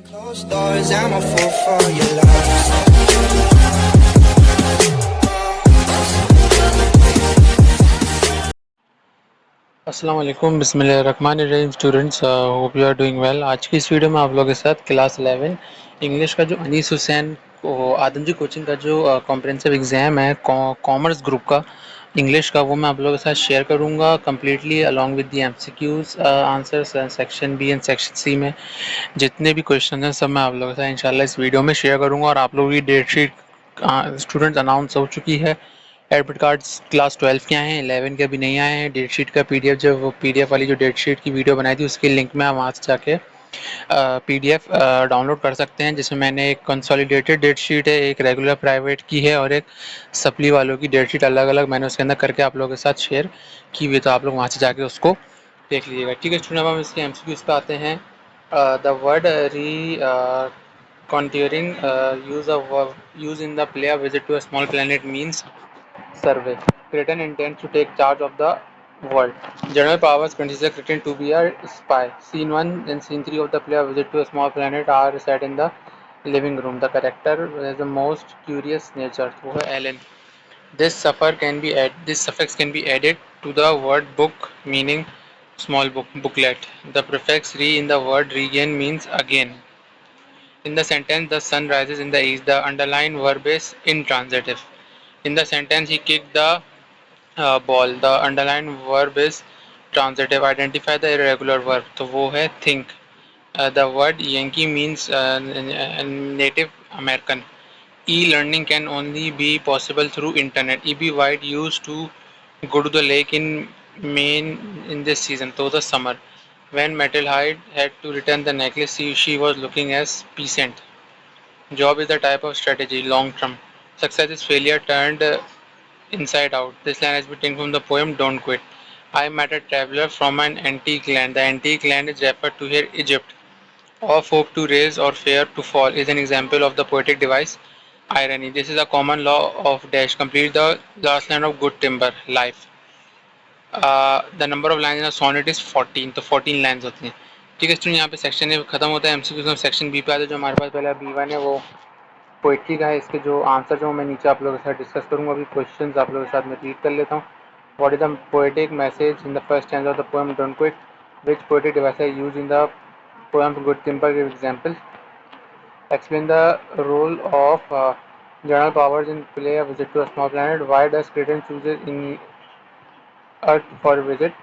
Closed doors, I'm a fool for your love. अस्सलाम वालेकुम बिस्मिल्लाहिर्रहमानिर्रहीम students, hope you are doing well. आज की इस वीडियो में आप लोगों के साथ क्लास 11 इंग्लिश का जो अनीस हुसैन आदम जी कोचिंग का जो कॉम्प्रिहेंसिव एग्ज़ाम है कॉमर्स ग्रुप का इंग्लिश का, वो मैं आप लोगों के साथ शेयर करूंगा completely along with the MCQs answers section B and section C में जितने भी क्वेश्चन हैं सब मैं आप लोगों के साथ इंशाल्लाह इस वीडियो में शेयर करूंगा। और आप लोगों की डेट शीट स्टूडेंट्स अनाउंस हो चुकी है। एडमिट कार्ड्स क्लास 12 के आए हैं, 11 के अभी नहीं आए हैं। डेट शीट का पीडीएफ, जो वो पीडीएफ वाली जो डेट शीट की वीडियो बनाई थी उसकी लिंक में आप वहाँ से जाके पीडीएफ डाउनलोड कर सकते हैं, जिसमें मैंने एक कंसोलिडेटेड डेट शीट है, एक रेगुलर प्राइवेट की है और एक सप्ली वालों की डेट शीट अलग अलग मैंने उसके अंदर करके आप लोगों के साथ शेयर की हुई, तो आप लोग वहाँ से जाके उसको देख लीजिएगा। ठीक है स्टूडेंट, अब हम इसके एमसीक्यूज पे आते हैं। द वर्ड री contouring use in the play a visit to a small planet means survey. Cretan intends to take charge of the world. General Powers considers Cretan to be a spy. Scene 1 and Scene 3 of the play A Visit to a Small Planet are set in the living room. The character has the most curious nature. वो है Ellen. This suffix can be added to the word book, meaning small book, booklet. The prefix re in the word regain means again. In the sentence "the sun rises in the east", the underlined verb is intransitive. In the sentence "he kicked the ball", the underlined verb is transitive. Identify the irregular verb, तो वो है think. The word Yankee means Native American. E-learning can only be possible through internet. E.B. White used to go to the lake in Maine in this season, though the summer. When Metalhide had to return the necklace, she was looking as peasant. Job is the type of strategy, long term. Success is failure turned inside out. This line has been taken from the poem Don't Quit. I met a traveler from an antique land. The antique land is referred to here Egypt. Of hope to raise or fear to fall is an example of the poetic device irony. This is a common law of dash. Complete the last line of good timber, life. The number of lines in a sonnet is 14, तो 14 lines होती हैं। ठीक है student, यहाँ पे section A खत्म होता है। एमसीक्यूज में सेक्शन बी पे आते हैं, जो हमारे पास पहले बी1 है, वो पोइट्री का है। इसके जो आंसर जो मैं नीचे आप लोगों के साथ डिस्कस करूंगा। अभी क्वेश्चन आप लोगों के साथ मैं रीड कर लेता हूँ। What is the poetic message in the first stanza of the poem don't quit? Which poetic device are used in the poem good timber? Give example. Explain the role of general powers in play a visit to a small planet. Why does Cretan choose in Earth for a visit?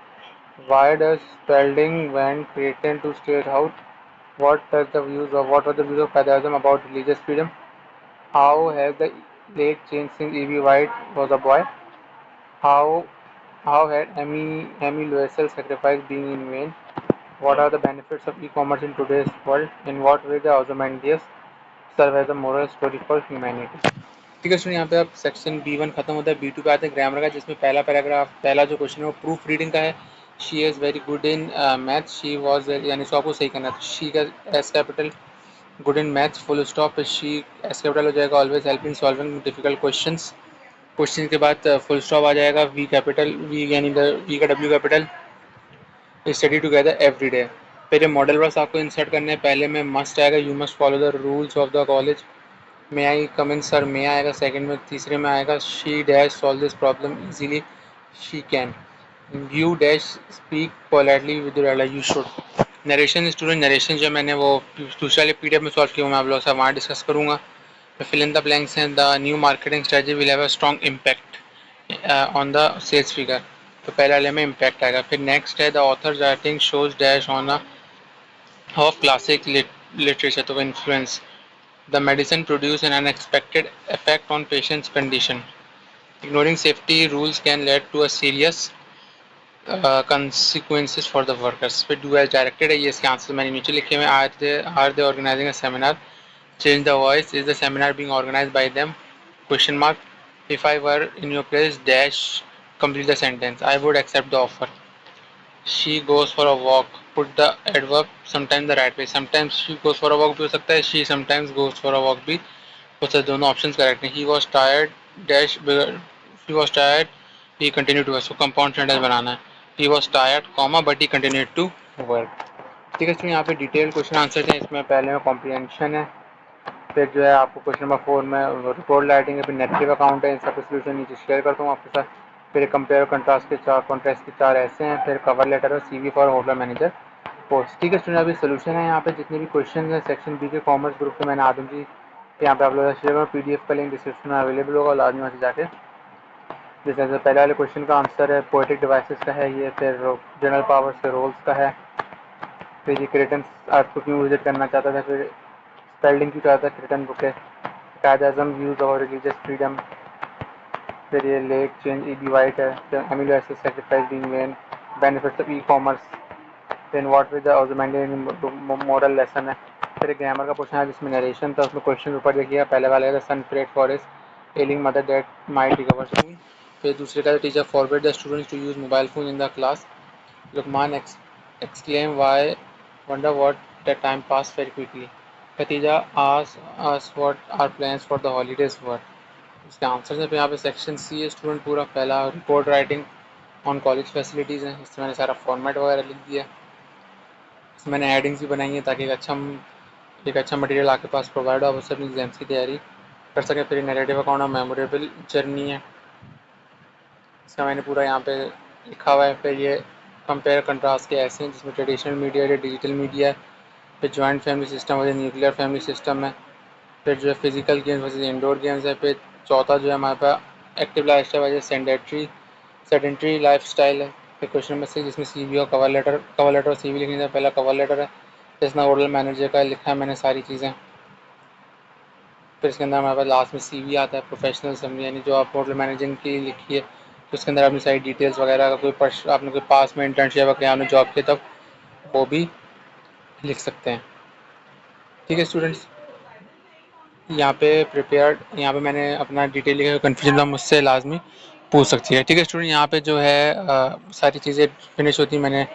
Why does Spalding want Cretan to stay out? What were the views of Padaism about religious freedom? How has the lake changed since E.B. White was a boy? How how had Emmy Loisel sacrifice being in vain? What are the benefits of e-commerce in today's world? In what way the Ozymandias serve as a moral story for humanity? ठीक है सुनिए, यहाँ पे अब section B1 खत्म होता है, B2 पे आते हैं ग्रामर का, जिसमें पहला पैराग्राफ, पहला जो क्वेश्चन है वो प्रूफ रीडिंग का है। She is very good in math, she was, यानी इसको आपको सही करना है। शी का S capital, good in maths full stop, she S capital हो जाएगा। Always help in solving difficult questions, question के बाद फुल स्टॉप आ जाएगा। वी कैपिटल, वी यानी वी का W capital, study together every day. फिर ये मॉडल वर्ड्स आपको इंसर्ट करने हैं। पहले में मस्ट आएगा, you must follow the rules of the college. May I come in sir, may आएगा सेकंड में। तीसरे में आएगा she dash solve this problem easily, she can. You dash speak politely with you should. Narration student, narration जो मैंने वो दूसरे वाले पीडीएफ में सॉल्व किया, मैं आप लोगों से वहाँ डिस्कस करूँगा। फिल इन द ब्लैंक्स हैं। The new marketing strategy will have a strong impact on the sales figure, तो पहले वाले में इम्पैक्ट आएगा। फिर नेक्स्ट है the author writing shows dash on a of classic literature, तो influence. The medicine produce an unexpected effect on patient's condition. Ignoring safety rules can lead to a serious consequences for the workers. फिर do as directed है, ये इसके answer मैंने नीचे लिखे हुए। Are they organizing a seminar? Change the voice. Is the seminar being organized by them? Question mark. If I were in your place, dash, complete the sentence. I would accept the offer. She goes for a walk. Put the adverb sometimes the right way. Sometimes she goes for a walk भी हो सकता है, she sometimes goes for a walk भी हो सकता है। दोनों options correct हैं। He was tired dash, he was tired, he continued to work. So compound sentence बनाना है। He was tired, comma, but he continued to work. ठीक है, यहाँ पे डिटेल क्वेश्चन आंसर हैं। इसमें पहले में कॉम्प्रीहेंशन है, फिर जो है आपको क्वेश्चन नंबर 4 में रिपोर्ट राइटिंग है, फिर नेगेटिव अकाउंट है। इन सब सोल्यूशन नीचे शेयर करता हूँ आपके साथ। फिर कंपेयर कंट्रास्ट के चार ऐसे हैं, फिर कवर लेटर और CV for hotel manager post. ठीक है स्टूडेंट, अभी सोल्यूशन है यहाँ पे जितने भी क्वेश्चन हैं सेक्शन बी के कॉमर्स ग्रुप के मैंने आदम जी यहाँ पे आप लोग शेयर करो। PDF का लिंक डिस्क्रिप्शन में अवेलेबल होगा, लाजमी वहाँ से जाके। जैसे पहले वाले क्वेश्चन का आंसर है पोएटिक डिवाइसेस का है ये, फिर जनरल पावर्स के रोल्स का है, फिर ये क्रिटन अर्थ को क्यों विजिट करना चाहता था, फिर स्पेल्डिंग क्यों चाहता था, क्रिटन बुक है, कायदाज़म यूज़ और रिलीजियस फ्रीडम, फिर ये लेक चेंज ई वाइट है, फिर amino acid sacrifice being man, benefits of e-commerce, फिर what with the Ozymandian moral lesson है। फिर ग्रामर का क्वेश्चन है जिसमें नरेशन था, उसमें क्वेश्चन ऊपर देखिएगा। पहले वाले का son prayed forest ailing mother that might recover soon. फिर दूसरे का teacher forward the students to use mobile phone in the class. Luqman exclaim why wonder what the time passed very quickly. Khatija asked us what our plans for the holidays were. इसके answer है। फिर यहाँ पे section C है student पूरा। पहला report writing on college facilities है, इसमें मैंने सारा फॉर्मेट वगैरह लिख दिया। इसमें मैंने हेडिंग्स भी बनाई है ताकि एक अच्छा मटेरियल आपके पास प्रोवाइड हो, आप उससे अपनी एग्जाम्स की तैयारी कर सकें। फिर नैरेटिव अकाउंट और मेमोरेबल जर्नी है, इसका मैंने पूरा यहाँ पे लिखा हुआ है। फिर ये कंपेयर कंट्रास्ट के ऐसे हैं जिसमें ट्रेडिशनल मीडिया है, डिजिटल मीडिया है, फिर जॉइंट फैमिली सिस्टम और न्यूक्लियर फैमिली सिस्टम है, फिर जो है physical games versus indoor games है, फिर चौथा जो है हमारे पास active life style versus sedentary life style है। फिर क्वेश्चन नंबर 6 जिसमें CV और कवर लेटर और CV लिखने से पहला कवर लेटर है, जिसमें होटल मैनेजर का लिखा है मैंने सारी चीज़ें। फिर इसके अंदर हमारे पास लास्ट में CV आता है, प्रोफेशनल समरी, यानी जो आप होटल मैनेजिंग की लिखी है, तो उसके अंदर अपनी सारी डिटेल्स वगैरह का आपने कोई पास में इंटर्नशिप वगैरह आपने जॉब किया तब वो भी लिख सकते हैं। ठीक है स्टूडेंट्स, यहाँ पे मैंने अपना डिटेल लिखा है, कन्फ्यूजन था मुझसे लाजमी पूछ सकती है। ठीक है स्टूडेंट, यहाँ पे जो है सारी चीज़ें फिनिश होती मैंने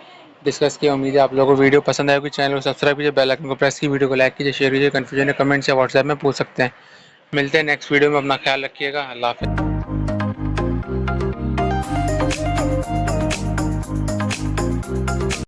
डिस्कस किया। उम्मीद है आप लोगों को वीडियो पसंद आएगी। चैनल को सब्सक्राइब कीजिए, बेल आइकन को प्रेस कीजिए, वीडियो को लाइक कीजिए, शेयर कीजिए। कन्फ्यूजन है कमेंट्स या व्हाट्सएप में पूछ सकते हैं। मिलते हैं नेक्स्ट वीडियो में, अपना ख्याल रखिएगा। अल्लाह हाफ़िज़।